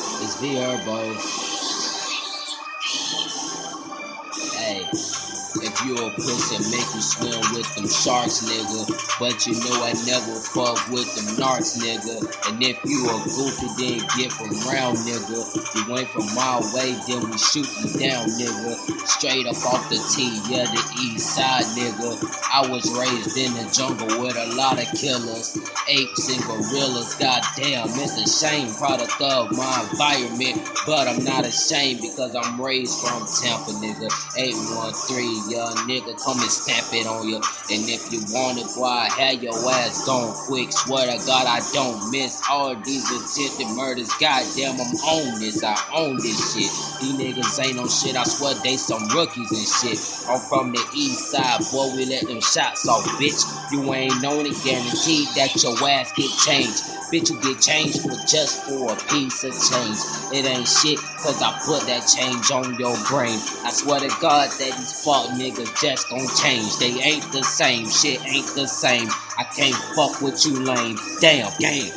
It's VR, bro. Hey. If you a pussy, make you swim with them sharks, nigga. But you know I never fuck with them narcs, nigga. And if you a goofy, then get from round, nigga. You ain't from my way, then we shoot you down, nigga. Straight up off the T, yeah, the east side, nigga. I was raised in the jungle with a lot of killers, apes and gorillas. Goddamn, it's a shame, product of my environment. But I'm not ashamed because I'm raised from Tampa, nigga. 813, young nigga, come and stamp it on you. And if you want it, boy, I have your ass gone quick. Swear to God, I don't miss all these attempted murders. Goddamn, I'm on this. I own this shit. These niggas ain't on shit. I swear they some rookies and shit. I'm from the east side, boy. We let them shots off, bitch. You ain't known it. Guaranteed that your ass get changed. Bitch, you get changed for a piece of change. It ain't shit, cause I put that change on your brain. I swear to God that these fuck niggas just gon' change. They ain't the same, shit ain't the same. I can't fuck with you lame. Damn, gang.